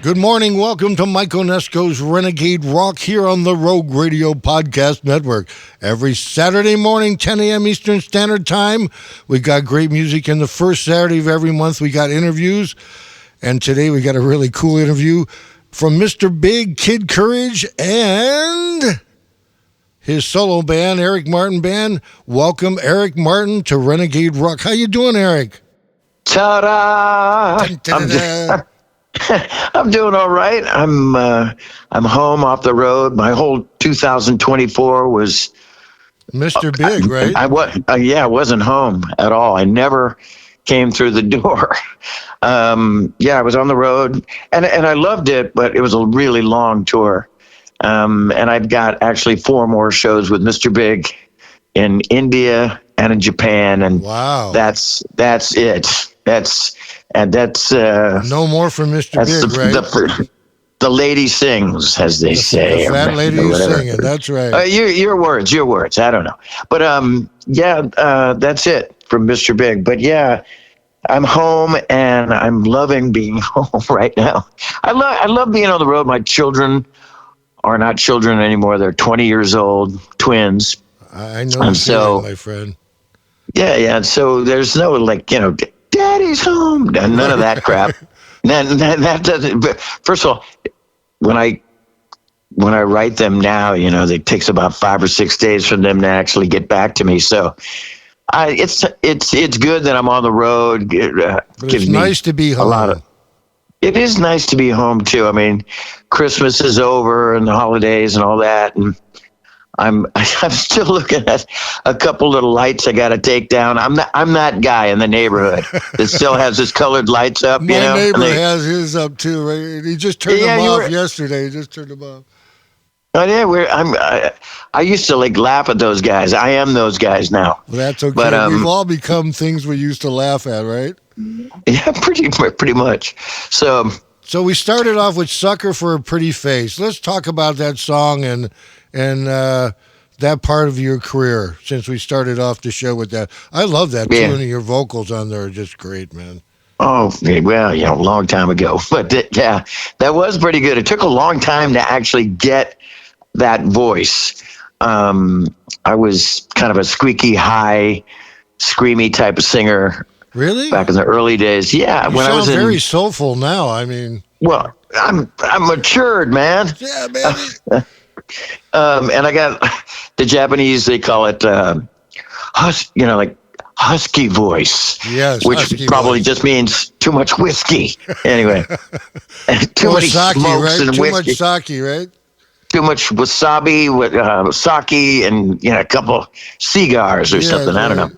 Good morning. Welcome to Mike Onesko's Renegade Rock here on the Rogue Radio Podcast Network. Every Saturday morning, 10 a.m. Eastern Standard Time. We got great music. In the first Saturday of every month, we got interviews. And today we got a really cool interview from Mr. Big, Kid Courage, and his solo band, Eric Martin Band. Welcome, Eric Martin, to Renegade Rock. How you doing, Eric? Ta-da! I'm doing all right. I'm home off the road. My whole 2024 was Mr. Big, right? I wasn't home at all. I never came through the door. I was on the road, and I loved it, but it was a really long tour. And I've got actually 4 more shows with Mr. Big in India and in Japan, and wow, that's it. That's no more from Mr. Big, right? The lady sings, as they say. The fat lady is singing. That's right. Your words. I don't know, but that's it from Mr. Big. But yeah, I'm home and I'm loving being home right now. I love being on the road. My children are not children anymore. They're 20 years old, twins. I know. So, my friend. Yeah. So there's no Daddy's home. None of that crap. that doesn't. But first of all, when I write them now, it takes about 5 or 6 days for them to actually get back to me. So it's good that I'm on the road. It's nice to be home. It is nice to be home too. I mean, Christmas is over and the holidays and all that, and I'm still looking at a couple little lights I got to take down. I'm that guy in the neighborhood that still has his colored lights up. My neighbor has his up too, right? He just turned them off yesterday. He just turned them off. Oh yeah, I used to laugh at those guys. I am those guys now. Well, that's okay. But, we've all become things we used to laugh at, right? Yeah, pretty much. So we started off with "Sucker for a Pretty Face." Let's talk about that song and that part of your career, since we started off the show with that. I love that tune, and your vocals on there are just great, man. Oh, well, a long time ago. But that was pretty good. It took a long time to actually get that voice. I was kind of a squeaky high, screamy type of singer. Really? Back in the early days. Yeah. You sound very soulful now. I mean. Well, I'm matured, man. Yeah, baby. And I got the Japanese, they call it, husky voice. Yes. Which probably just means too much whiskey. Anyway. Too many sake, right? Too much sake, right? Too much wasabi with sake and a couple cigars or something. Right. I don't know.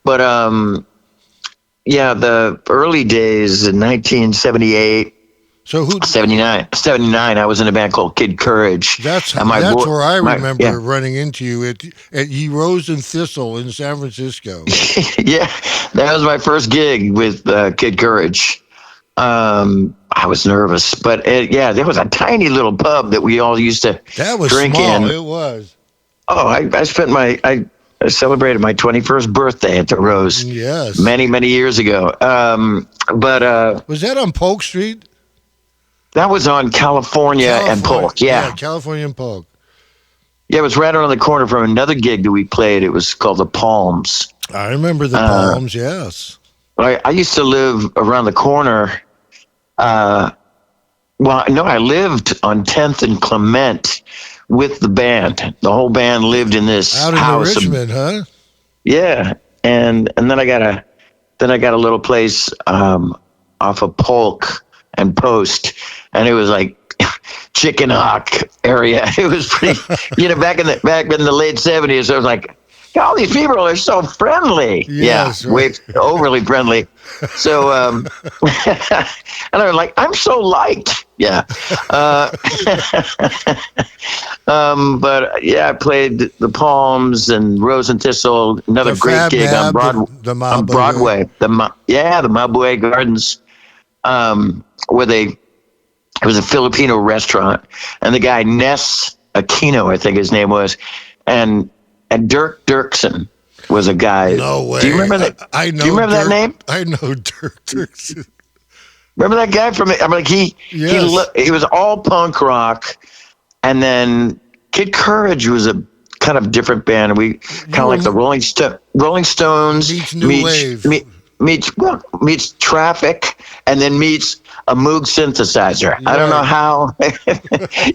But the early days in 1978. So 79, I was in a band called Kid Courage. That's where I remember running into you at Ye Rose and Thistle in San Francisco. Yeah, that was my first gig with Kid Courage. I was nervous, but there was a tiny little pub that we all used to drink small. in. It was. Oh, I celebrated my 21st birthday at the Rose. Yes. Many, many years ago. But was that on Polk Street? That was on California and Polk. Yeah, California and Polk. Yeah, it was right around the corner from another gig that we played. It was called the Palms. I remember the Palms, yes. I used to live around the corner. I lived on 10th and Clement with the band. The whole band lived in this house. Out in Richmond, huh? Yeah, and then I got a little place off of Polk and Post, and it was like Chicken Hawk area. It was pretty, back in the late 70s. I was like, all these people are so friendly. Yes, yeah, way overly friendly. So, and I was like, I'm so liked. Yeah. But yeah, I played the Palms and Rose and Thistle. Another great gig on Broadway. The Mabuhay Gardens. Where it was a Filipino restaurant, and the guy Ness Aquino, I think his name was, and Dirk Dirksen was a guy. No way. Do you remember that? I know. Do you remember Dirk, that name? I know Dirk Dirksen. Remember that guy from? I'm like he was all punk rock, and then Kid Courage was a kind of different band. We kind of like the Rolling Stones meets New Wave. Meets Traffic, and then meets a Moog synthesizer. Right. I don't know how.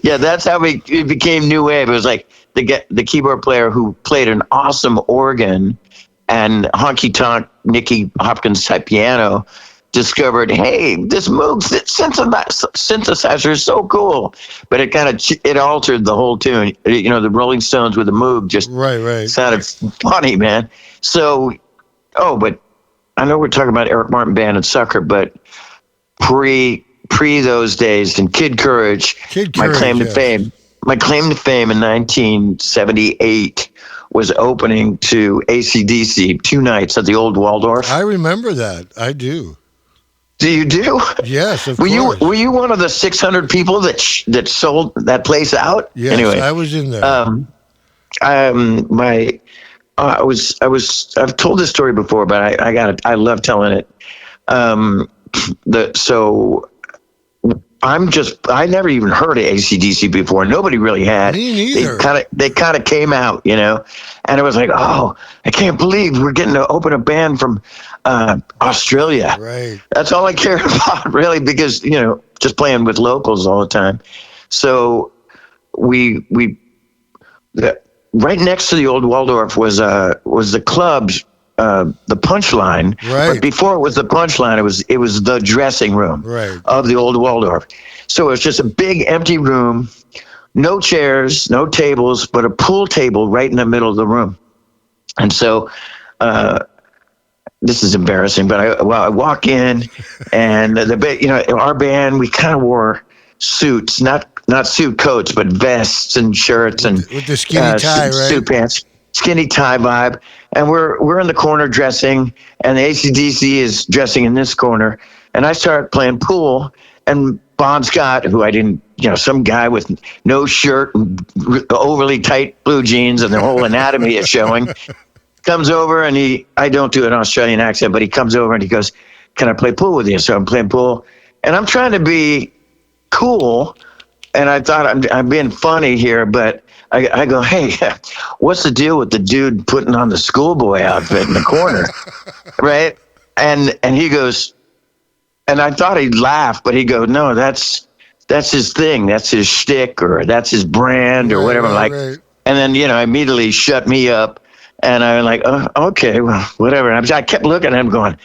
Yeah, that's how it became New Wave. It was like the keyboard player who played an awesome organ and honky tonk Nicky Hopkins type piano discovered, hey, this Moog synthesizer is so cool, but it altered the whole tune. You know, the Rolling Stones with the Moog just sounded funny, man. So, but I know we're talking about Eric Martin Band and Sucker, but pre those days and Kid Courage, my claim to fame in 1978 was opening to AC/DC 2 nights at the old Waldorf. I remember that. I do. Do you do? Yes, of course. Were you one of the 600 people that sold that place out? Yes, anyway, I was in there. I've told this story before, but I love telling it. I never even heard of AC/DC before. Nobody really had. Me neither. They kind of came out, you know, and it was like, oh, I can't believe we're getting to open a band from Australia. Right. That's all I cared about, really, because, you know, just playing with locals all the time. So right next to the old Waldorf was the club's the Punchline. Right. But before it was the Punchline, it was the dressing room of the old Waldorf. So it was just a big empty room, no chairs, no tables, but a pool table right in the middle of the room. And so this is embarrassing, but I walk in, and our band, we kind of wore suits, not suit coats, but vests and shirts and with the skinny tie, suit pants, skinny tie vibe. And we're in the corner dressing, and the AC/DC is dressing in this corner. And I start playing pool, and Bon Scott, who I didn't, some guy with no shirt and overly tight blue jeans and the whole anatomy is showing, comes over, and I don't do an Australian accent, but he comes over and he goes, "Can I play pool with you?" So I'm playing pool, and I'm trying to be cool, and I thought I'm being funny here, but I go, "Hey, what's the deal with the dude putting on the schoolboy outfit in the corner?" Right? And he goes, and I thought he'd laugh, but he goes, "No, that's his thing. That's his shtick, or that's his brand, or whatever." Right. And then, immediately shut me up, and I'm like, "Oh, okay, well, whatever." And I kept looking at him going,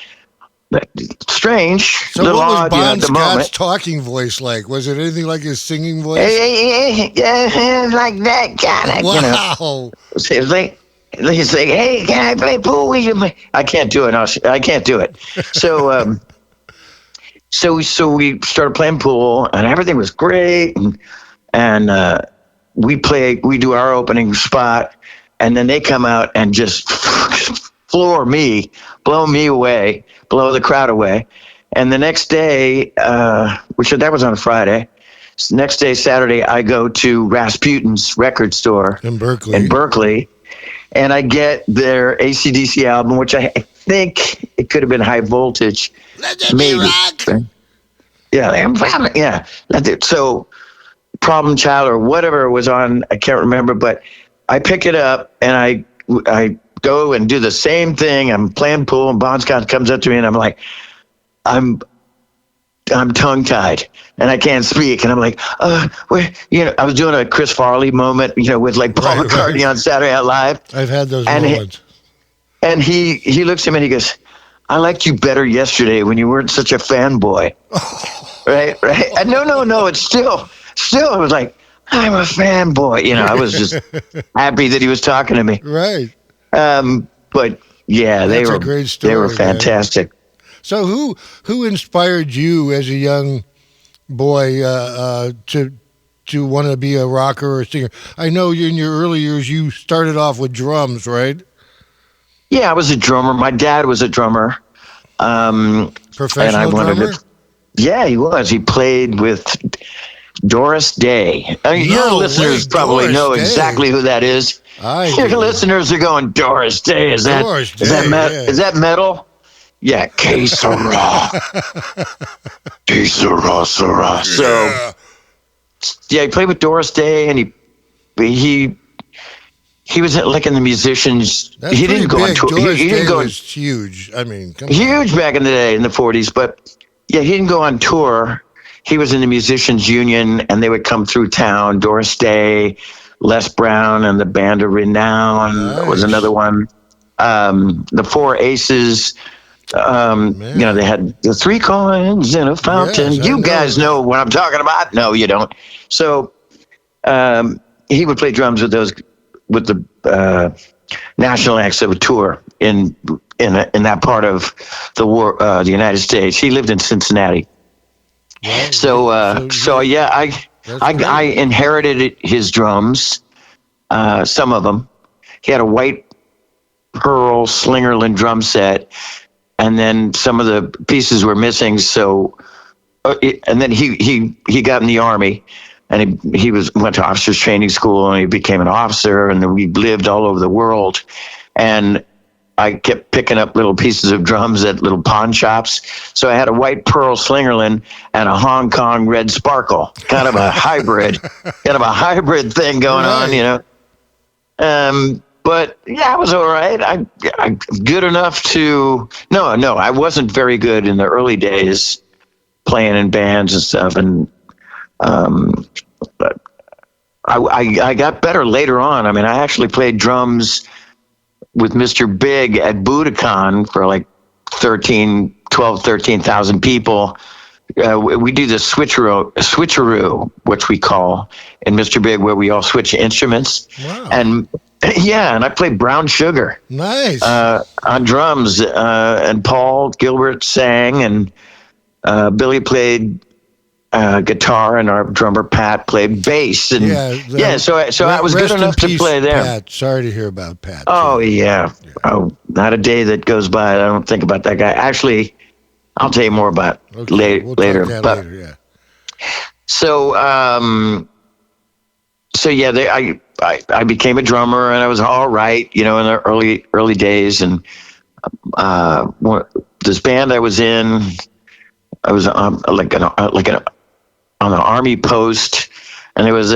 strange. So what was Bon Scott's talking voice like? Was it anything like his singing voice? Yeah, like that kind of. Wow. He's like, "Hey, can I play pool with you?" I can't do it. I can't do it. So, so we started playing pool, and everything was great, and we do our opening spot, and then they come out and just floor me, blow me away, blow the crowd away. And the next day, that was on a Friday. Next day, Saturday, I go to Rasputin's record store in Berkeley, and I get their AC/DC album, which I think it could have been High Voltage. Maybe. Rock. Yeah. So Problem Child or whatever it was on, I can't remember, but I pick it up and I go and do the same thing. I'm playing pool, and Bon Scott comes up to me, and I'm like, I'm tongue-tied, and I can't speak, and I'm like, I was doing a Chris Farley moment, with like Paul McCartney on Saturday Night Live. I've had those moments. And he looks at me and he goes, "I liked you better yesterday when you weren't such a fanboy." Right. And no, it's still, it was like, I'm a fanboy. I was just happy that he was talking to me. Right. But yeah, That's a great story, they were fantastic. Man. So who inspired you as a young boy to want to be a rocker or a singer? I know in your early years you started off with drums, right? Yeah, I was a drummer. My dad was a drummer. Professional drummer? Yeah, he was. He played with Doris Day. Your listeners probably know exactly who that is. Your listeners are going, Doris Day. Is that metal? Yeah, que sera. Que sera, sera. So, yeah, he played with Doris Day, and he was like in the musicians. That's he pretty didn't go big. on tour. Doris He didn't Day go was huge. I mean, come huge on. back in the day in the 40s, but yeah, he didn't go on tour. He was in the musicians union, and they would come through town. Doris Day, Les Brown, and the Band of Renown was another one. The Four Aces. They had the three coins in a fountain. Yes, you guys know what I'm talking about? No, you don't. So he would play drums with the national acts of a tour in that part of the United States. He lived in Cincinnati. Well, so yeah, I inherited his drums, some of them. He had a white pearl Slingerland drum set, and then some of the pieces were missing. So, and then he got in the Army, and he went to officers training school, and he became an officer, and then we lived all over the world, and I kept picking up little pieces of drums at little pawn shops. So I had a white pearl Slingerland and a Hong Kong red sparkle, kind of a hybrid thing going on, you know. But yeah, I was all right. I good enough to no, I wasn't very good in the early days playing in bands and stuff, and but I got better later on. I mean, I actually played drums with Mr. Big at Budokan for like 13,000 people. We do the switcheroo, which we call in Mr. Big, where we all switch instruments. Wow. And I played Brown Sugar. Nice. On drums. And Paul Gilbert sang, and Billy played guitar, and our drummer Pat played bass. And so I was good enough to play there. Pat. Sorry to hear about Pat. Oh yeah. Oh, not a day that goes by that I don't think about that guy. Actually, I'll tell you more about later. Yeah. So I became a drummer, and I was all right, you know, in the early days. And this band I was in, I was on on an army post, and there was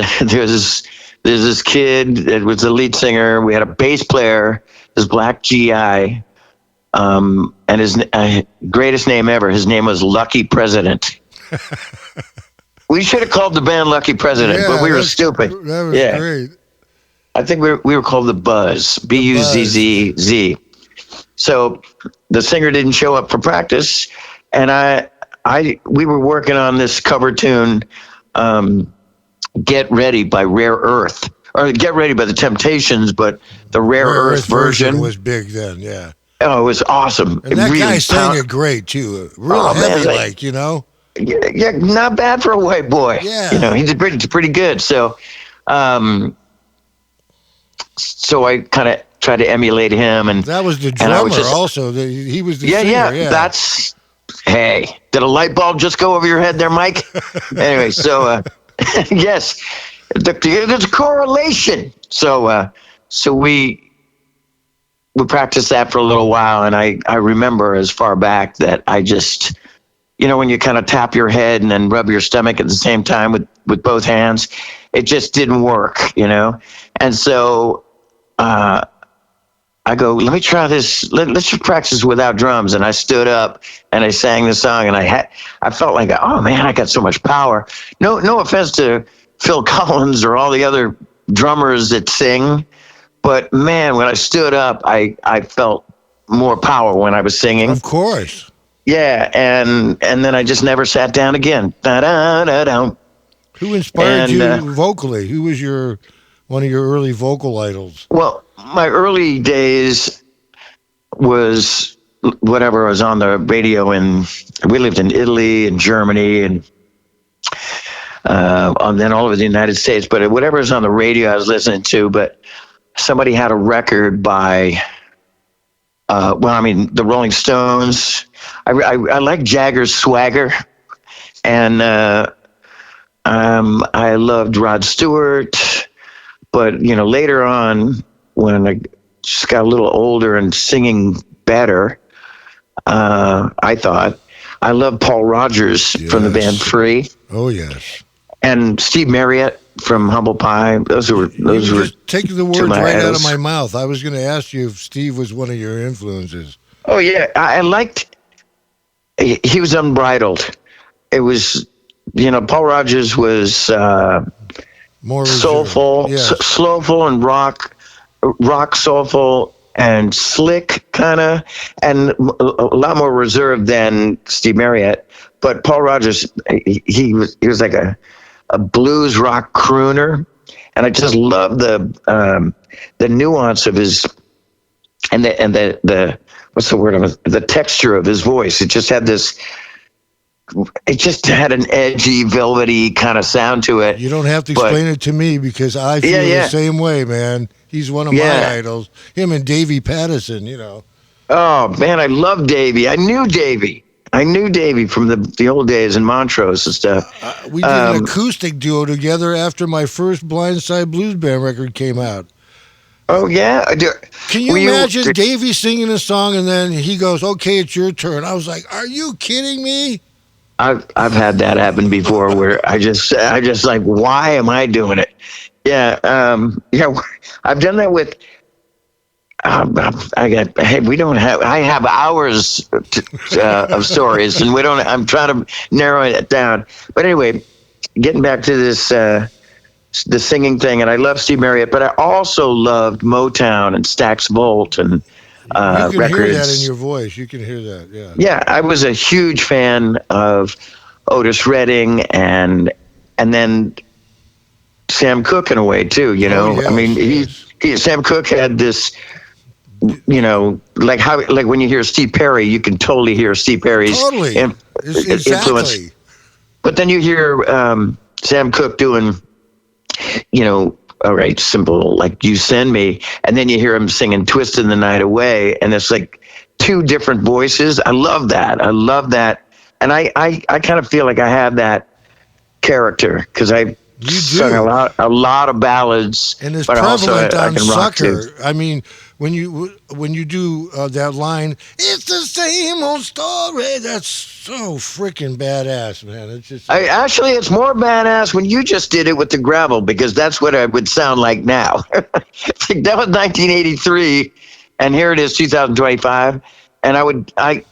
this kid that was the lead singer. We had a bass player, this black GI, and his greatest name ever. His name was Lucky President. We should have called the band Lucky President, but we were stupid. That was great. I think we were called the Buzz, Buzzz. So the singer didn't show up for practice, and we were working on this cover tune, Get Ready by Rare Earth, or Get Ready by the Temptations, but the Rare Earth version was big then, yeah. Oh, it was awesome. And that guy sang it great too. Real heavy, you know. Yeah, not bad for a white boy. Yeah, you know, he's pretty good. So, so I kind of tried to emulate him, and that was the drummer. Also, he was the singer. Yeah. That's. Hey, did a light bulb just go over your head there, Mike? Anyway, so yes, there's a correlation. So we practiced that for a little while, and I remember as far back that I just, you know, when you kind of tap your head and then rub your stomach at the same time with both hands, it just didn't work, you know. And so I go, let me try this. Let's just practice without drums. And I stood up and I sang the song, and I felt like, oh man, I got so much power. No offense to Phil Collins or all the other drummers that sing, but man, when I stood up, I felt more power when I was singing. Of course. Yeah, and then I just never sat down again. Da-da-da-da. Who inspired you vocally? Who was one of your early vocal idols? Well, my early days was whatever was on the radio, and we lived in Italy and Germany and then all over the United States. But whatever was on the radio, I was listening to. But somebody had a record by, the Rolling Stones. I like Jagger's Swagger, and I loved Rod Stewart. But, you know, later on, when I just got a little older and singing better, I thought. I love Paul Rogers from the band Free. Oh, yes. And Steve Marriott from Humble Pie. Those were just take the words right idols. out of my mouth. I was going to ask you if Steve was one of your influences. Oh yeah, I liked. He was unbridled. It was, Paul Rogers was more soulful, slowful, and rock soulful and slick kind of, and a lot more reserved than Steve Marriott. But Paul Rogers, he was like a blues rock crooner, and I just love the nuance of his and the what's the word of it? The texture of his voice. It just had an edgy, velvety kind of sound to it. You don't have to explain it to me because I feel the same way, man. He's one of my idols. Him and Davey Pattison, Oh man, I love Davey. I knew Davey from the old days in Montrose and stuff. We did an acoustic duo together after my first Blindside Blues Band record came out. Oh yeah, can you imagine Davey singing a song and then he goes, "Okay, it's your turn." I was like, "Are you kidding me?" I've had that happen before where I just like, why am I doing it? Yeah, I've done that with. I have hours of stories, and I'm trying to narrow it down. But anyway, getting back to this. The singing thing, and I love Steve Marriott, but I also loved Motown and Stax Volt and records. You can hear that in your voice. You can hear that, yeah. Yeah, I was a huge fan of Otis Redding and then Sam Cooke in a way too. Yes, I mean, Sam Cooke had this. Like when you hear Steve Perry, you can totally hear Steve Perry's influence. But then you hear Sam Cooke doing. All right, simple, like You Send Me, and then you hear him singing Twisting the Night Away, and it's like two different voices. I love that. And I kind of feel like I have that character because I sung a lot of ballads, and it's but prevalent also I on can rock Sucker. too. I mean, when you do that line, it's the same old story. That's so freaking badass, man. It's just it's more badass when you just did it with the gravel, because that's what I would sound like now. That was 1983, and here it is 2025, and I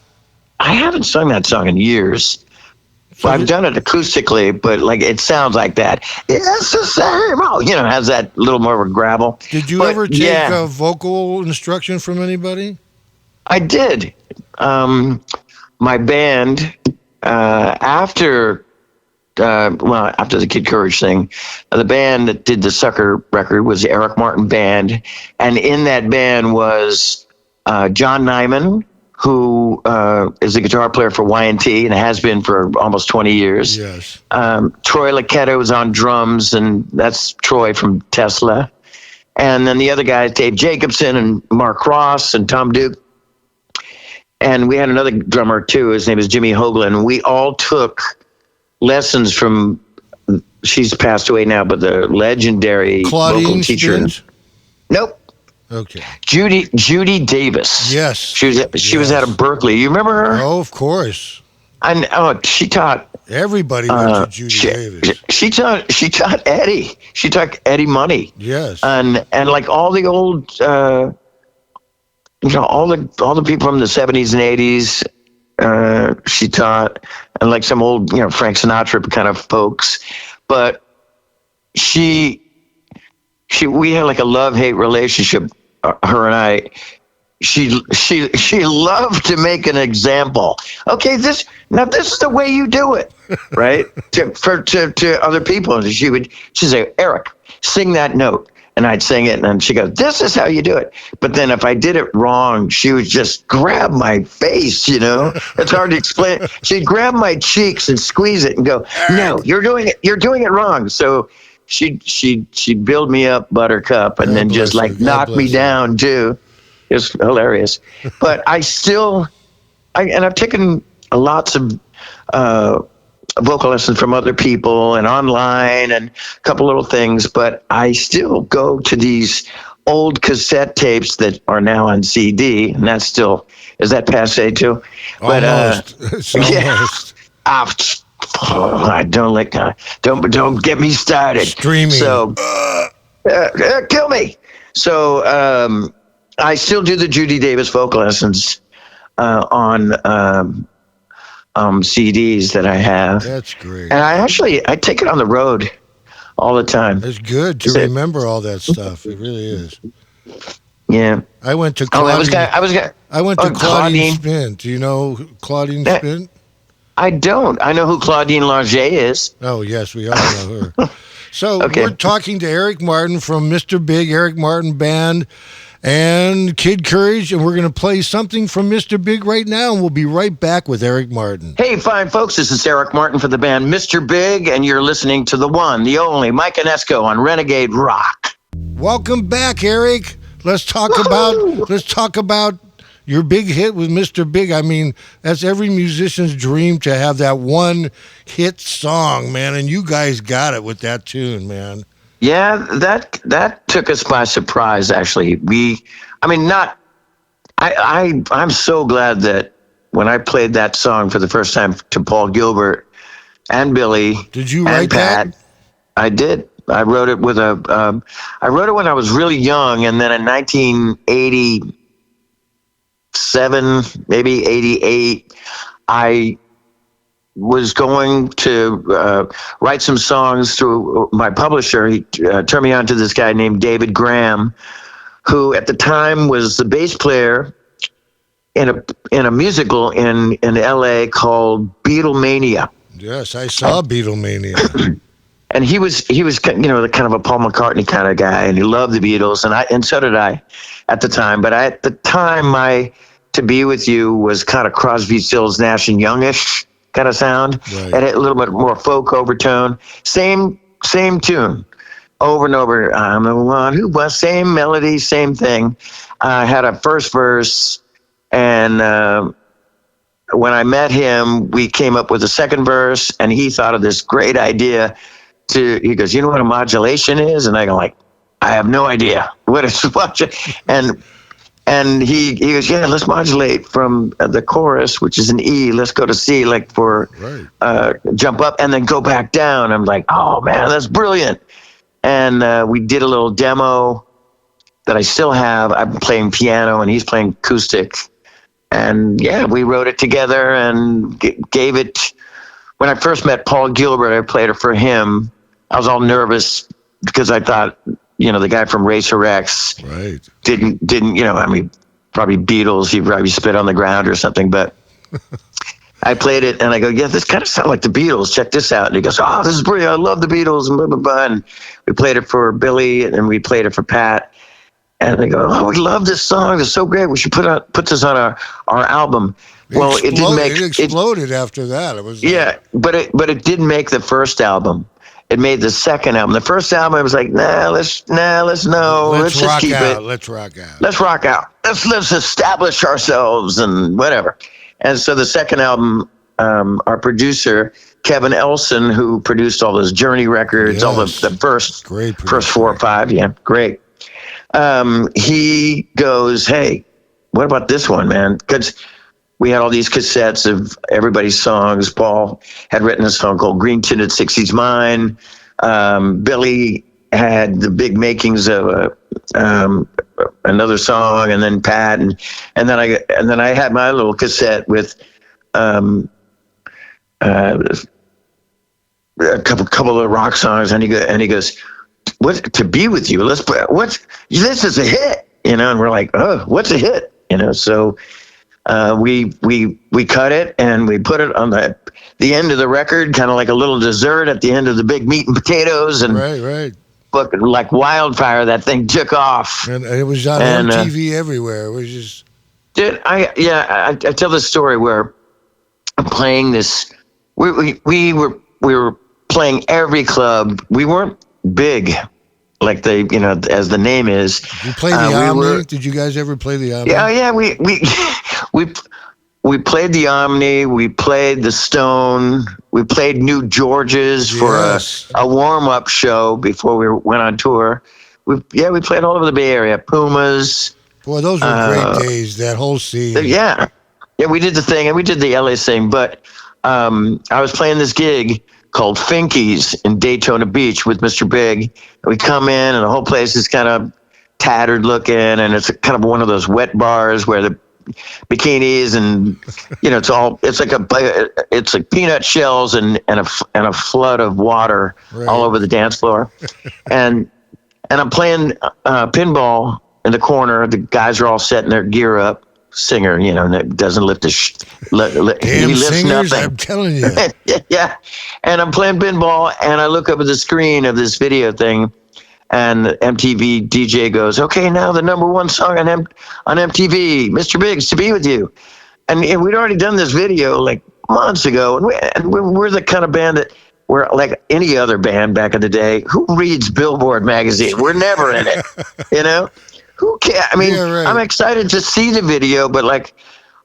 haven't sung that song in years. Well, I've done it acoustically, but like it sounds like that. It's the same. Has that little more of a gravel. Did you ever take vocal instruction from anybody? I did. My band after the Kid Courage thing, the band that did the Sucker record was the Eric Martin Band, and in that band was John Nyman, who is a guitar player for Y&T and has been for almost 20 years. Yes. Troy Laquetta was on drums, and that's Troy from Tesla. And then the other guys, Dave Jacobson and Mark Ross and Tom Duke. And we had another drummer too. His name is Jimmy Hoagland. We all took lessons from, she's passed away now, but the legendary Claudine vocal teacher. Spence? Nope. Okay. Judy Davis. Yes. She was out of Berkeley. You remember her? Oh, of course. And she taught everybody went to Judy Davis. She taught Eddie. She taught Eddie Money. Yes. And like all the old all the people from the 70s and 80s, she taught, and like some old, Frank Sinatra kind of folks. But we had like a love-hate relationship, her and I. She loved to make an example. Okay, this is the way you do it, right? to other people. And she'd say, Eric, sing that note. And I'd sing it, and she'd go, this is how you do it. But then if I did it wrong, she would just grab my face, It's hard to explain. She'd grab my cheeks and squeeze it and go, no, you're doing it wrong. So she'd build me up, Buttercup, and then just like knock me down too. It's hilarious. But I've taken lots of vocal lessons from other people and online and a couple little things, but I still go to these old cassette tapes that are now on CD, and that's still, is that passe too? Almost. It's almost. Don't get me started. Streaming. So, kill me. So, I still do the Judy Davis vocal lessons on CDs that I have. That's great. And I take it on the road all the time. It's good to remember all that stuff. It really is. Yeah. I went to Claudine. I went to Claudine Spin. Do you know Claudine Spin? I don't. I know who Claudine Langer is. Oh, yes, we all know her. So we're talking to Eric Martin from Mr. Big, Eric Martin Band, and Kid Courage, and we're going to play something from Mr. Big right now, and we'll be right back with Eric Martin. Hey, fine folks, this is Eric Martin for the band Mr. Big, and you're listening to the one, the only, Mike Onesko on Renegade Rock. Welcome back, Eric. Let's talk about your big hit with Mr. Big. I mean, that's every musician's dream to have that one hit song, man, and you guys got it with that tune, man. Yeah, that took us by surprise, actually. I'm so glad that when I played that song for the first time to Paul Gilbert and Billy. Did you write Pat, that? I did. I wrote it with I wrote it when I was really young, and then in 1987, maybe 88, I was going to write some songs through my publisher. He turned me on to this guy named David Graham, who at the time was the bass player in a musical in LA called Beatlemania. Yes, I saw Beatlemania. And he was kind of a Paul McCartney kind of guy, and he loved the Beatles, and so did I at the time. But at the time, my To Be With You was kind of Crosby, Stills, Nash and Youngish kind of sound, right. And a little bit more folk overtone. Same tune, over and over. I'm the one who was, same melody, same thing. I had a first verse, and when I met him, we came up with a second verse, and he thought of this great idea. He goes, you know what a modulation is? And I go like, I have no idea what is modulation. And he goes, yeah, let's modulate from the chorus, which is an E. Let's go to C, like for jump up and then go back down. I'm like, oh man, that's brilliant. And we did a little demo that I still have. I'm playing piano and he's playing acoustic. And yeah, we wrote it together and gave it. When I first met Paul Gilbert, I played it for him. I was all nervous because I thought, the guy from Racer X didn't, probably Beatles, he'd probably spit on the ground or something, but I played it and I go, yeah, this kind of sounds like the Beatles. Check this out. And he goes, oh, this is brilliant. I love the Beatles and blah, blah, blah. And we played it for Billy and we played it for Pat. And they go, oh, we love this song. It's so great. We should put this on our album. It exploded after that. It was but it didn't make the first album. It made the second album. The first album, I was like, let's just keep it. Let's rock out. Let's rock out. Let's establish ourselves and whatever. And so the second album, our producer, Kevin Elson, who produced all those Journey records, all the first 4 or 5, great. He goes, hey, what about this one, man? Because we had all these cassettes of everybody's songs. Paul had written a song called Green Tinted 60s Mine. Billy had the big makings of another song, and then Pat, and then I had my little cassette with a couple of rock songs, and he goes, "What To Be With You? Let's play. This is a hit, And we're like, oh, what's a hit, So. We cut it and we put it on the end of the record, kind of like a little dessert at the end of the big meat and potatoes, and right. Look, like wildfire, that thing took off, and it was on MTV everywhere. It was just, dude. I tell this story where I'm playing this. We were playing every club. We weren't big. Like as the name is. Did you play the Omni? Did you guys ever play the Omni? Yeah. We played the Omni. We played the Stone. We played New George's for a warm-up show before we went on tour. we played all over the Bay Area. Pumas. Boy, those were great days. That whole scene. Yeah, we did the thing, and we did the LA thing. But I was playing this gig called Finky's in Daytona Beach with Mr. Big. And we come in, and the whole place is kind of tattered looking, and it's kind of one of those wet bars where the bikinis and it's like peanut shells and a flood of water all over the dance floor, and I'm playing pinball in the corner. The guys are all setting their gear up. Singer, doesn't lift Damn he lifts singers, nothing. I'm telling you. Yeah, and I'm playing pinball, and I look up at the screen of this video thing, and the MTV DJ goes, "Okay, now the number one song on MTV, Mr. Biggs, To Be With You." And we'd already done this video like months ago, and we're the kind of band that we're like any other band back in the day. Who reads Billboard magazine? We're never in it, Who cares? I mean, right. I'm excited to see the video, but like,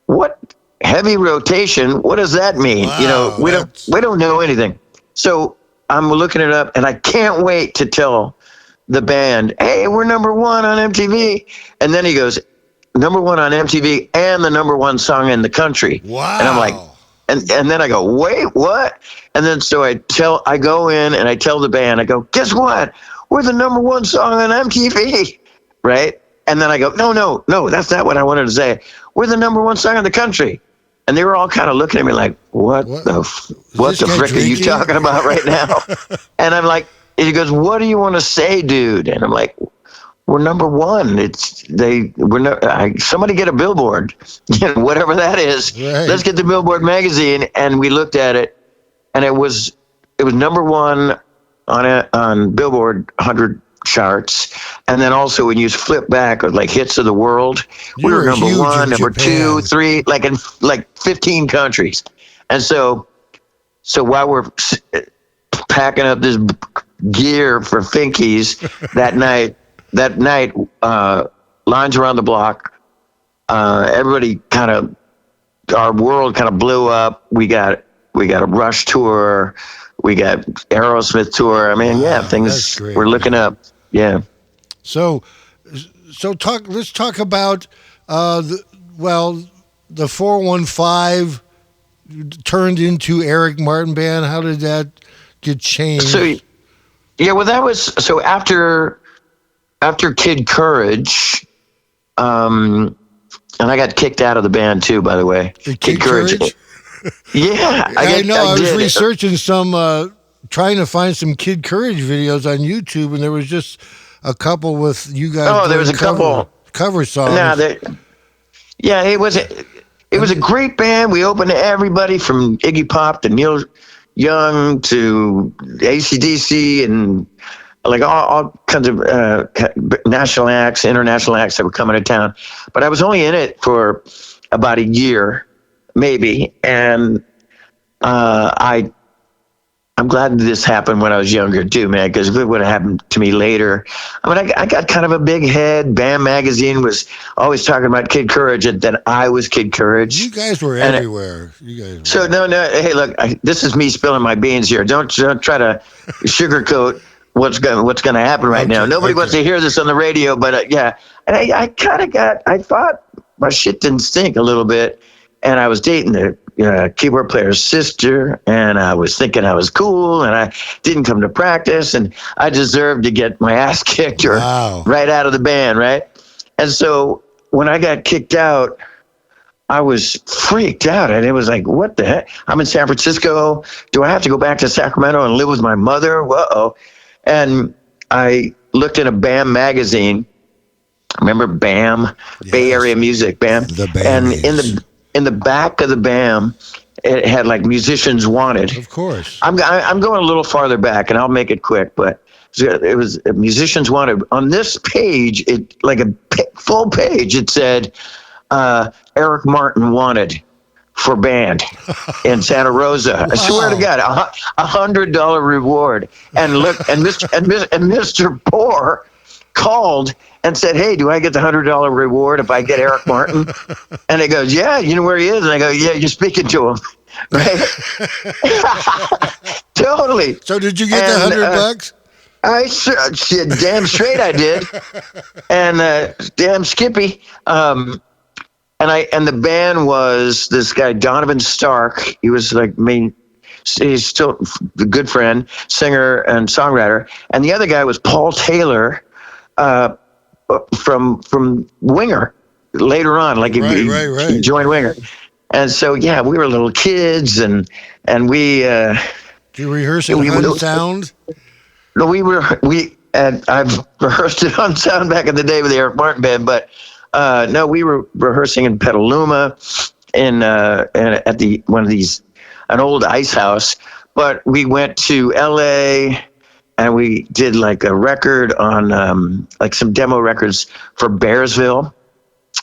what heavy rotation? What does that mean? Wow, we don't know anything. So I'm looking it up, and I can't wait to tell the band, "Hey, we're number one on MTV." And then he goes, "Number one on MTV and the number one song in the country." Wow. And I'm like, and then I go, "Wait, what?" And then so I go in and I tell the band, I go, "Guess what? We're the number one song on MTV." Right? And then I go, no, that's not what I wanted to say. We're the number one song in the country. And they were all kind of looking at me like, what the frick are you talking about right now? And I'm like, he goes, "What do you want to say, dude?" And I'm like, "We're number one. Somebody get a billboard, whatever that is. Right. Let's get the Billboard magazine." And we looked at it, and it was number one on Billboard 100 charts. And then also when you flip back with like hits of the world, we were number one, number Japan. 2, 3, like in like 15 countries. And so while we're packing up this gear for Finky's that night, lines around the block, everybody our world kind of blew up. We got a Rush tour. We got Aerosmith tour. I mean, things we're looking up. Yeah. So let's talk about the 415 turned into Eric Martin Band. How did that get changed? That was so after Kid Courage, and I got kicked out of the band too, by the way. Kid Courage? Yeah, I know. I was researching some, trying to find some Kid Courage videos on YouTube, and there was just a couple with you guys. Oh, there was a couple cover songs. It was a great band. We opened to everybody from Iggy Pop to Neil Young to AC/DC and like all kinds of national acts, international acts that were coming to town. But I was only in it for about a year, maybe, and I'm glad this happened when I was younger too, man, because if it would have happened to me later, I mean, I got kind of a big head. Bam Magazine was always talking about Kid Courage, and then I was Kid Courage. You guys were everywhere. No. Hey, look, this is me spilling my beans here. Don't try to sugarcoat what's going to happen right now. Nobody wants to hear this on the radio, but yeah. And I thought my shit didn't stink a little bit, and I was dating the keyboard player's sister, and I was thinking I was cool, and I didn't come to practice, and I deserved to get my ass kicked right out of the band, right? And so when I got kicked out, I was freaked out, and it was like, what the heck? I'm in San Francisco. Do I have to go back to Sacramento and live with my mother? Whoa. And I looked in a BAM magazine. Remember BAM? Yes. Bay Area Music, BAM. The BAM. And in the back of the BAM, it had like musicians wanted. Of course. I'm going a little farther back, and I'll make it quick, but it was musicians wanted. On this page, like a full page, it said Eric Martin wanted for band in Santa Rosa. Wow. I swear to God, $100 reward. And look, and Mr. Poor called and said, "Hey, do I get the $100 reward if I get Eric Martin?" And he goes, "Yeah, you know where he is?" And I go, "Yeah, you're speaking to him." Right? Totally. So did you get the $100? Damn straight I did, and damn Skippy. And the band was this guy Donovan Stark. He was like me. He's still a good friend, singer and songwriter. And the other guy was Paul Taylor, from Winger. Later on, like he joined Winger. And so yeah, we were little kids, and we. Do you rehearse it on sound? No, I've rehearsed it on sound back in the day with the Eric Martin Band, but no, we were rehearsing in Petaluma, at an old ice house. But we went to L.A. and we did like a record on like some demo records for Bearsville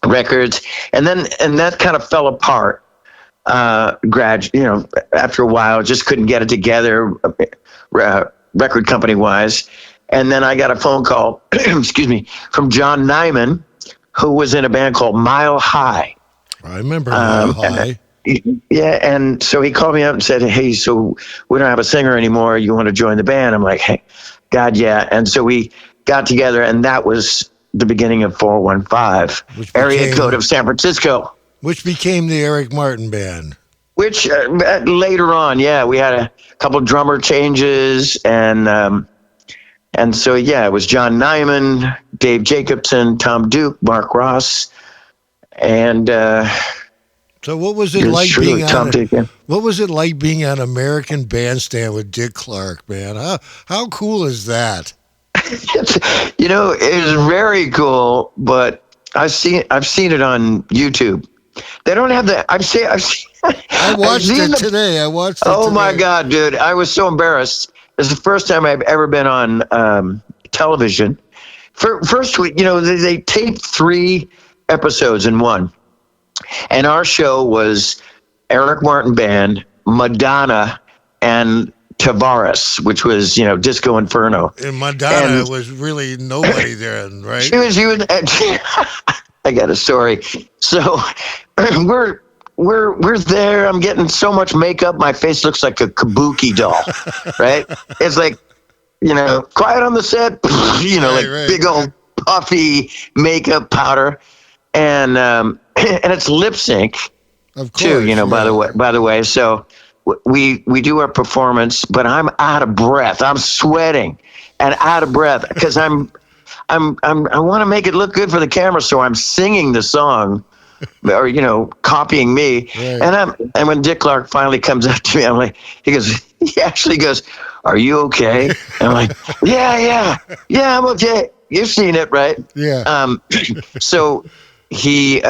Records, and that kind of fell apart. After a while, just couldn't get it together, record company wise. And then I got a phone call, excuse me, from John Nyman, who was in a band called Mile High. I remember Mile High. Yeah, and so he called me up and said, "Hey, so we don't have a singer anymore. You want to join the band?" I'm like, "Hey, God, yeah." And so we got together, and that was the beginning of 415, area code of San Francisco. Which became the Eric Martin Band. Which later on, yeah, we had a couple drummer changes, and so yeah, it was John Nyman, Dave Jacobson, Tom Duke, Mark Ross, and so what was it like being on? What was it like being on American Bandstand with Dick Clark, man? How cool is that? It was very cool, but I've seen it on YouTube. They don't have the. I watched it today. Oh my God, dude! I was so embarrassed. It's the first time I've ever been on television. First week, they taped 3 episodes in one, and our show was Eric Martin Band, Madonna, and Tavares, which was Disco Inferno. And Madonna was really nobody there, right? She was. I got a story. So we're there. I'm getting so much makeup. My face looks like a kabuki doll, right? It's like, quiet on the set, big old puffy makeup powder, and it's lip sync, of course, too. By the way. So we do our performance, but I'm out of breath. I'm sweating and out of breath because I want to make it look good for the camera, so I'm singing the song, or copying me. Right. And when Dick Clark finally comes up to me, he actually goes, "Are you okay?" And I'm like, yeah, I'm okay. You've seen it, right? Yeah. So he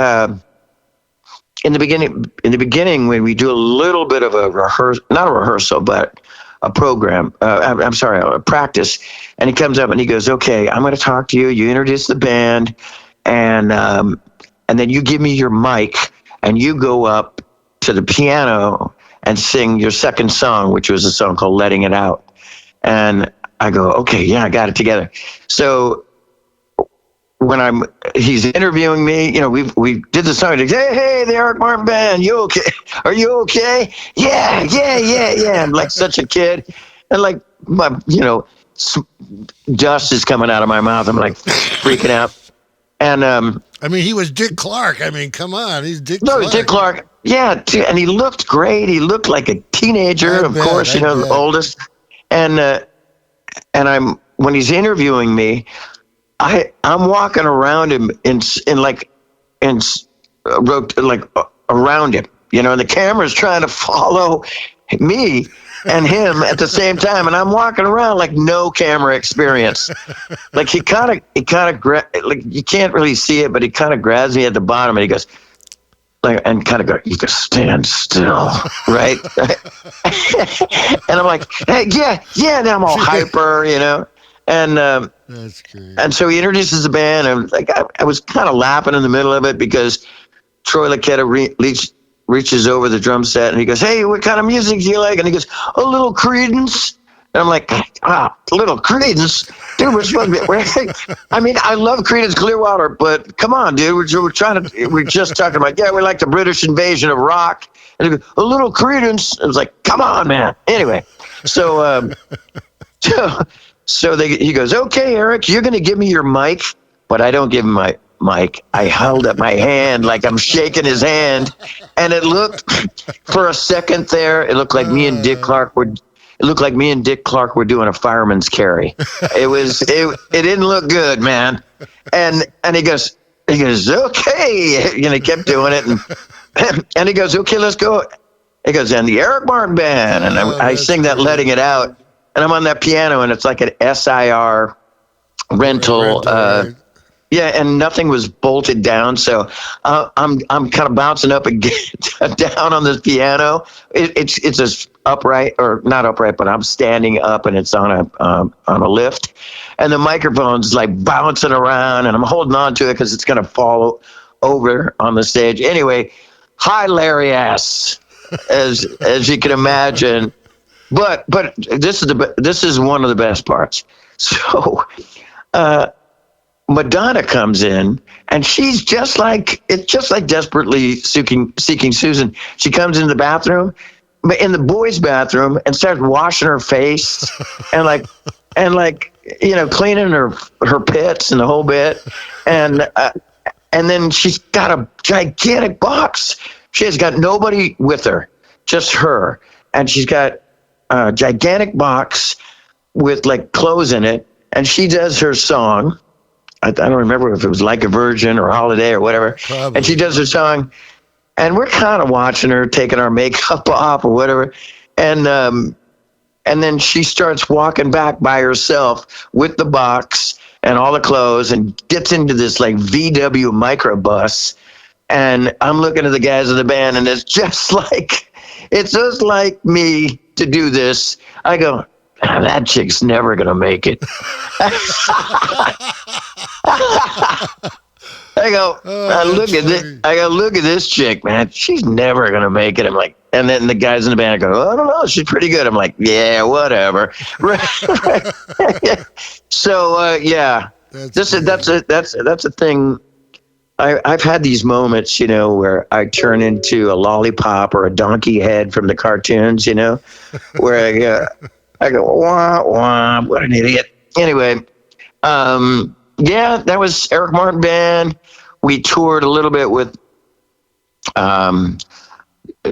in the beginning when we do a little bit of not a rehearsal, but a program, a practice. And he comes up and he goes, "Okay, I'm going to talk to you. You introduce the band, and then you give me your mic and you go up to the piano and sing your second song," which was a song called "Letting It Out." And I go, "Okay, yeah, I got it together." So when he's interviewing me, we did the song. He goes, hey, the Eric Martin Band, you okay? Are you okay? Yeah. I'm like such a kid, and like my, dust is coming out of my mouth. I'm like freaking out, and he was Dick Clark. Come on, he's Dick. No, Clark. Dick Clark. Yeah, and he looked great. He looked like a teenager, of course, the oldest, and when he's interviewing me, I'm walking around him around him, and the camera's trying to follow me and him at the same time, and I'm walking around like no camera experience. Like he kind of like you can't really see it, but he kind of grabs me at the bottom and he goes and kind of go, "You can stand still," right? And I'm like, "Hey, yeah," and I'm all hyper, And that's great. And so he introduces the band, and I was kind of laughing in the middle of it because Troy Luccketta reaches over the drum set and he goes, "Hey, what kind of music do you like?" And he goes, "A little Creedence." And I'm like, little Creedence? Dude, we're supposed to be... I love Creedence Clearwater, but come on, dude. We're just talking about, we like the British invasion of rock. And he goes, "A little Creedence." I was like, come on, man. Anyway, so So he goes, okay, Eric, you're going to give me your mic, but I don't give him my mic. I held up my hand like I'm shaking his hand, and it looked, for a second there, it looked like me and Dick Clark were. It looked like me and Dick Clark were doing a fireman's carry. It didn't look good, man. And he goes, okay, he kept doing it, and he goes, okay, let's go. He goes, and the Eric Martin Band, and I sing that, letting it out, and I'm on that piano, and it's like an SIR rental. Right. Yeah, and nothing was bolted down, so I'm kind of bouncing up and down on this piano. It's just upright, or not upright, but I'm standing up, and it's on a lift, and the microphone's like bouncing around, and I'm holding on to it because it's going to fall over on the stage. Anyway, hilarious, as you can imagine. But this is one of the best parts. So. Madonna comes in, and she's just like Desperately Seeking Susan. She comes in the bathroom, in the boys' bathroom, and starts washing her face and cleaning her pits and the whole bit. And then she's got a gigantic box. She has got nobody with her, just her, and she's got a gigantic box with like clothes in it, and she does her song. I don't remember if it was Like a Virgin or Holiday or whatever. Probably. And she does her song, and we're kind of watching her taking our makeup off or whatever. And then she starts walking back by herself with the box and all the clothes, and gets into this like VW microbus. And I'm looking at the guys in the band, and it's just like me to do this. I go, that chick's never going to make it. I go, look at this. I go, look at this chick, man. She's never going to make it. I'm like, and then the guys in the band go, I don't know. She's pretty good. I'm like, yeah, whatever. So, yeah, that's a thing. I've had these moments, where I turn into a lollipop or a donkey head from the cartoons, where I go, wah, wah, what an idiot. Anyway, yeah, that was Eric Martin Band. We toured a little bit with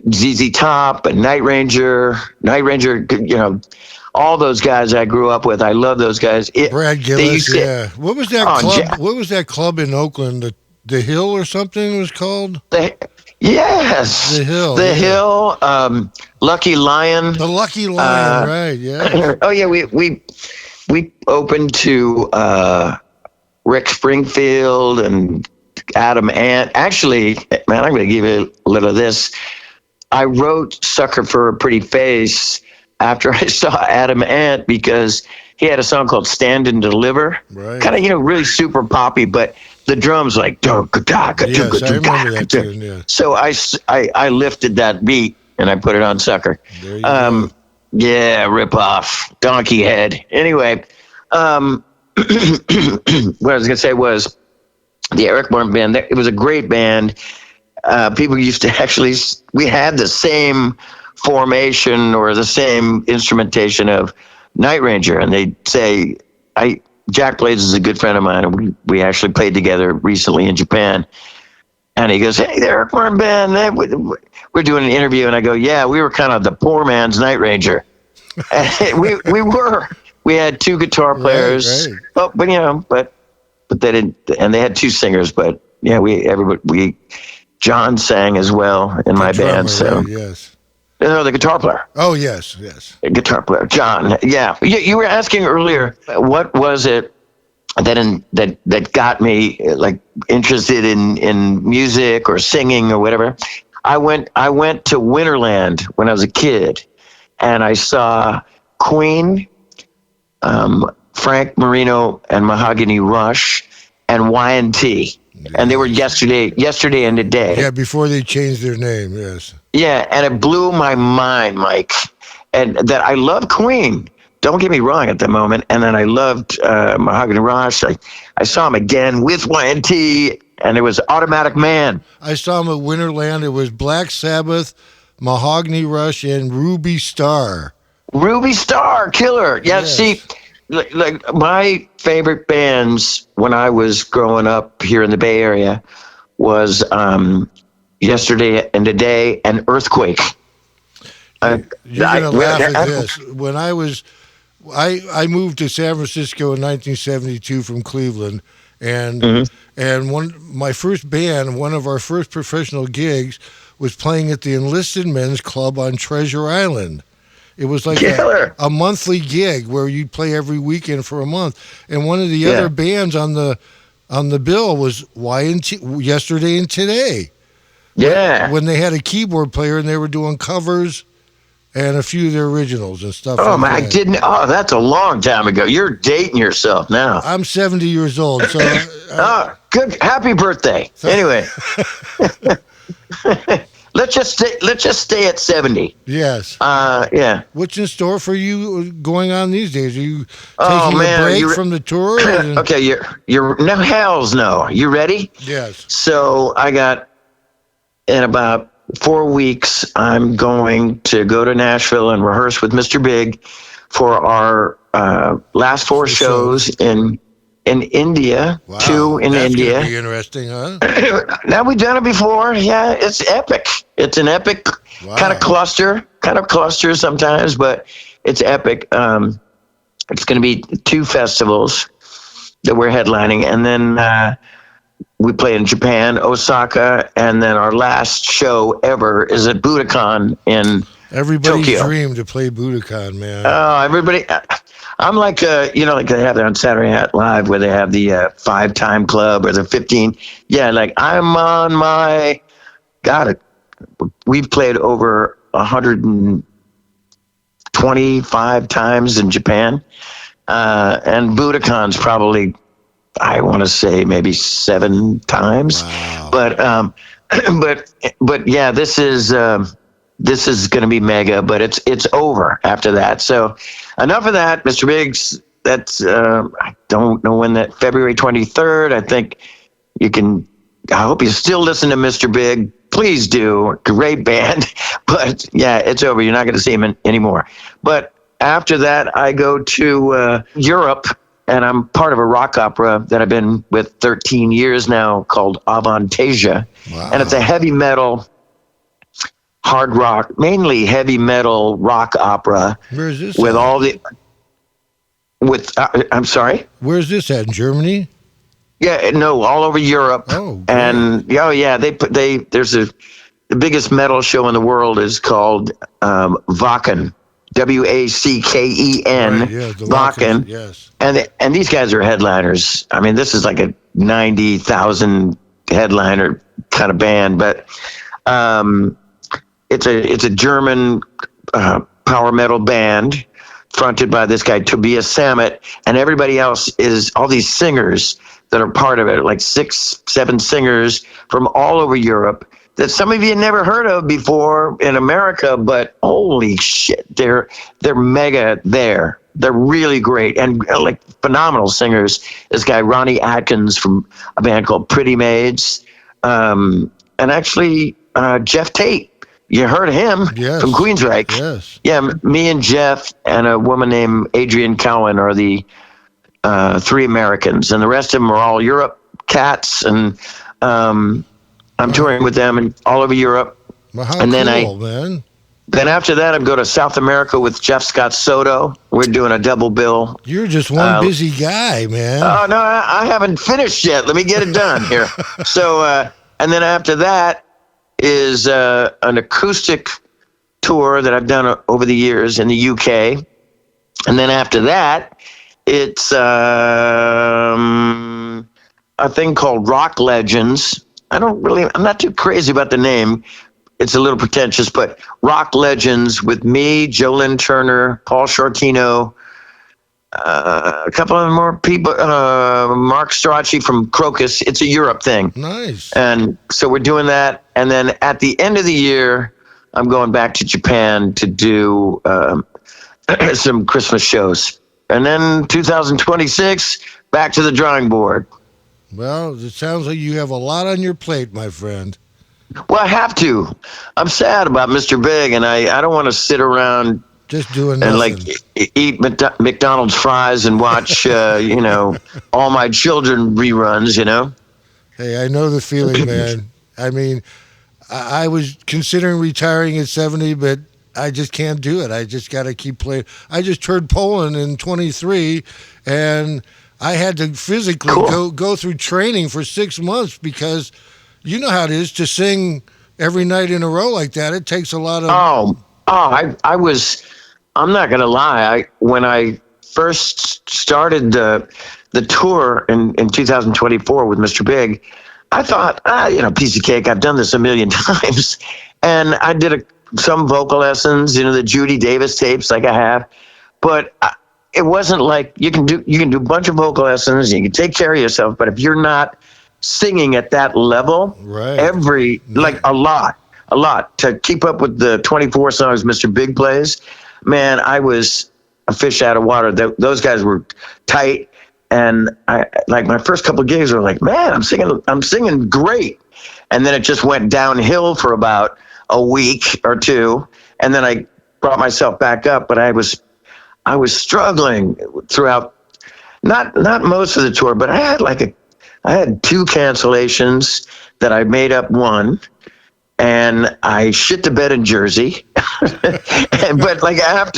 ZZ Top and Night Ranger, all those guys I grew up with. I love those guys. Brad Gillis, yeah. What was that club? What was that club in Oakland? The Hill or something it was called? Yes. The Hill. The Hill. Lucky Lion. The Lucky Lion, right, yeah. Oh, yeah, we opened to Rick Springfield and Adam Ant. Actually, man, I'm going to give you a little of this. I wrote Sucker for a Pretty Face after I saw Adam Ant, because he had a song called Stand and Deliver. Right. Kind of, really super poppy, but the drums like, yes, I remember that tune, yeah. So I lifted that beat and I put it on Sucker. There you go. Yeah, rip off, donkey head. Anyway, what I was gonna say was the Eric Martin Band. It was a great band. People used to we had the same formation or the same instrumentation of Night Ranger, and they'd say, Jack Blades is a good friend of mine, and we actually played together recently in Japan. And he goes, hey, the Eric Martin Band, we're doing an interview, and I go, yeah, we were kind of the poor man's Night Ranger. And we were. We had two guitar players, right. But they didn't, and they had two singers. But yeah, John sang as well in my band. So right, yes. No, the guitar player. Oh, yes. The guitar player, John. Yeah. You were asking earlier, what was it that got me like interested in music or singing or whatever? I went to Winterland when I was a kid, and I saw Queen, Frank Marino and Mahogany Rush, and Y&T. And they were yesterday and today. Yeah, before they changed their name, yes. Yeah, and it blew my mind, Mike. And that I love Queen. Don't get me wrong at the moment. And then I loved Mahogany Rush. I saw him again with Y&T, and it was Automatic Man. I saw him at Winterland. It was Black Sabbath, Mahogany Rush, and Ruby Star. Ruby Star, killer. Yeah, yes. See, like my favorite bands when I was growing up here in the Bay Area was Yesterday and Today and Earthquake. You're gonna laugh at this. When I moved to San Francisco in 1972 from Cleveland, and my first band, one of our first professional gigs, was playing at the Enlisted Men's Club on Treasure Island. It was like a monthly gig where you'd play every weekend for a month. And one of the other bands on the bill was Yesterday and Today. Yeah. When they had a keyboard player and they were doing covers and a few of their originals and stuff. Oh, man, I didn't. Oh, that's a long time ago. You're dating yourself now. I'm 70 years old. So. Good. Happy birthday. Anyway. Let's just stay at 70. Yes. Yeah. What's in store for you going on these days? Are you taking a break from the tour? Okay, you're no hells no. You ready? Yes. So I got in about 4 weeks. I'm going to go to Nashville and rehearse with Mr. Big for our last 4 shows in India. Wow, 2 in India. That's gonna be interesting, huh? Now we've done it before. Yeah, it's epic. It's an epic kind of cluster sometimes, but it's epic. It's going to be 2 festivals that we're headlining, and then we play in Japan, Osaka, and then our last show ever is at Budokan in Everybody's Tokyo. dream to play Budokan, man. Oh, everybody. I'm like, like they have it on Saturday Night Live where they have the 5-time club or the 15. Yeah, like I'm on my, we've played over 125 times in Japan. And Budokan's probably, I want to say maybe 7 times. Wow. But yeah, this is going to be mega, but it's over after that. So enough of that, Mr. Biggs. That's I don't know when that February 23rd. I think you can. I hope you still listen to Mr. Big. Please do. Great band, but yeah, it's over. You're not going to see him anymore. But after that, I go to Europe, and I'm part of a rock opera that I've been with 13 years now called Avantasia, and it's a heavy metal. Hard rock, mainly heavy metal rock opera. Where is this? With I'm sorry. Where's this at? In Germany? Yeah, no, all over Europe. Oh, great. And the biggest metal show in the world is called Wacken, Wacken, Right, yeah, Wacken. Yes. And these guys are headliners. I mean, this is like a 90,000 headliner kind of band, but it's a German power metal band fronted by this guy Tobias Sammet, and everybody else is all these singers that are part of it, like 6-7 singers from all over Europe that some of you never heard of before in America, but holy shit, they're mega there. They're really great and like phenomenal singers. This guy Ronnie Atkins from a band called Pretty Maids, and actually Jeff Tate. You heard of him from Queensryche. Yes. Yeah, me and Jeff and a woman named Adrienne Cowan are the 3 Americans, and the rest of them are all Europe cats, and I'm touring with them and all over Europe. Well, how cool, man. Then after that, I'm going to South America with Jeff Scott Soto. We're doing a double bill. You're just one busy guy, man. Oh, no, I haven't finished yet. Let me get it done here. So, and then after that is an acoustic tour that I've done over the years in the UK. And then after that, it's a thing called Rock Legends. I'm not too crazy about the name. It's a little pretentious, but Rock Legends with me, Jolyn Turner, Paul Shortino, a couple of more people, Mark Strachey from Crocus. It's a Europe thing. Nice. And so we're doing that. And then at the end of the year, I'm going back to Japan to do some Christmas shows. And then 2026, back to the drawing board. Well, it sounds like you have a lot on your plate, my friend. Well, I have to. I'm sad about Mr. Big, and I don't want to sit around Just doing and nothing. like eat McDonald's fries and watch, All My Children reruns. Hey, I know the feeling, man. I mean, I was considering retiring at 70, but I just can't do it. I just got to keep playing. I just toured Poland in 23, and I had to physically go through training for 6 months because you know how it is to sing every night in a row like that. It takes a lot of. I was. I'm not gonna lie. When I first started the tour in 2024 with Mr. Big, I thought, piece of cake. I've done this a million times, and I did some vocal lessons. The Judy Davis tapes, like I have, but it wasn't like you can do a bunch of vocal lessons. You can take care of yourself, but if you're not singing at that level, right, like a lot to keep up with the 24 songs Mr. Big plays. Man, I was a fish out of water. Those guys were tight, and I like my first couple of gigs were like, man, I'm singing great, and then it just went downhill for about a week or two, and then I brought myself back up, but I was struggling throughout, not most of the tour, but I had 2 cancellations that I made up one. And I shit the bed in Jersey, but I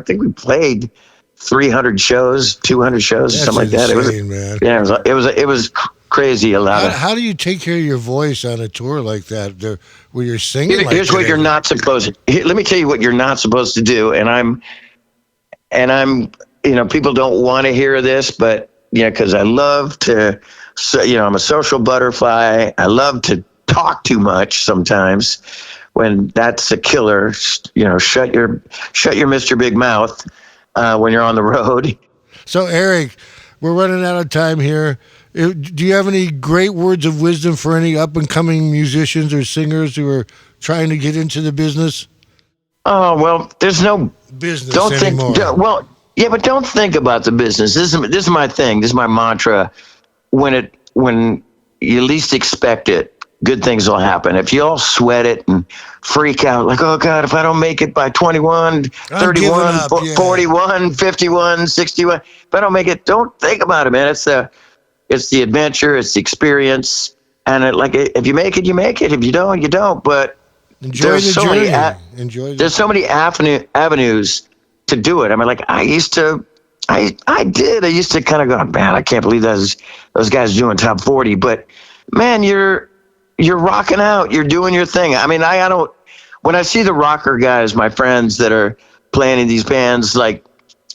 think we played 300 shows, 200 shows, That's something insane, like that. Man. Yeah, it was crazy. How do you take care of your voice on a tour like that, where you're singing? Here's what you're not supposed to. Let me tell you what you're not supposed to do. And I'm, people don't want to hear this, but because I love to, I'm a social butterfly. I love to talk too much sometimes. When that's a killer, shut your Mr. Big mouth when you're on the road. So Eric, we're running out of time here. Do you have any great words of wisdom for any up and coming musicians or singers who are trying to get into the business? Oh, well, there's no business anymore. But don't think about the business. This is my thing. This is my mantra. When you least expect it, good things will happen. If you all sweat it and freak out, like, oh God, if I don't make it by 21, 31, 41, 51, 61, if I don't make it, don't think about it, man. It's the adventure, it's the experience. And if you make it, you make it. If you don't, you don't. But there's so many avenues to do it. I mean, I used to kind of go, man, I can't believe those guys doing top 40. But man, you're rocking out. You're doing your thing. I mean, when I see the rocker guys, my friends that are playing in these bands, like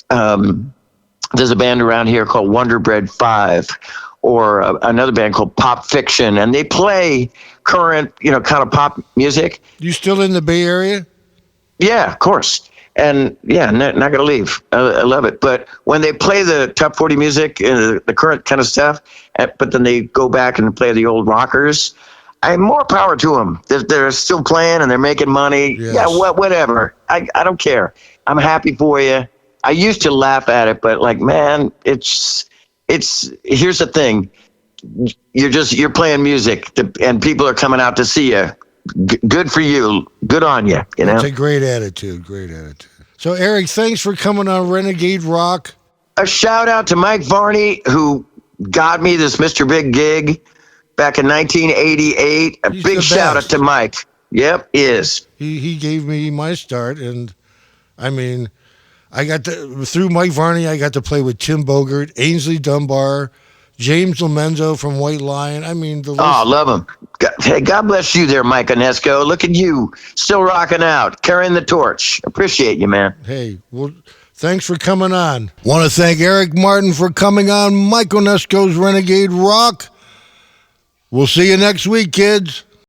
there's a band around here called Wonder Bread 5, or another band called Pop Fiction, and they play current, kind of pop music. You still in the Bay Area? Yeah, of course. And yeah, not going to leave. I love it. But when they play the top 40 music, the current kind of stuff, but then they go back and play the old rockers, more power to them. They're still playing and they're making money. Yes. Yeah, whatever. I don't care. I'm happy for you. I used to laugh at it, but man, it's here's the thing. You're playing music and people are coming out to see you. Good for you. Good on you. That's a great attitude. Great attitude. So, Eric, thanks for coming on Renegade Rock. A shout out to Mike Varney, who got me this Mr. Big gig back in 1988. A big shout out to Mike. Yep, is. He gave me my start, and I mean, through Mike Varney, I got to play with Tim Bogert, Ainsley Dunbar, James Lomenzo from White Lion. I mean, love him. Hey, God bless you there, Mike Onesko. Look at you, still rocking out, carrying the torch. Appreciate you, man. Hey, well, thanks for coming on. Want to thank Eric Martin for coming on Mike Onesko's Renegade Rock. We'll see you next week, kids.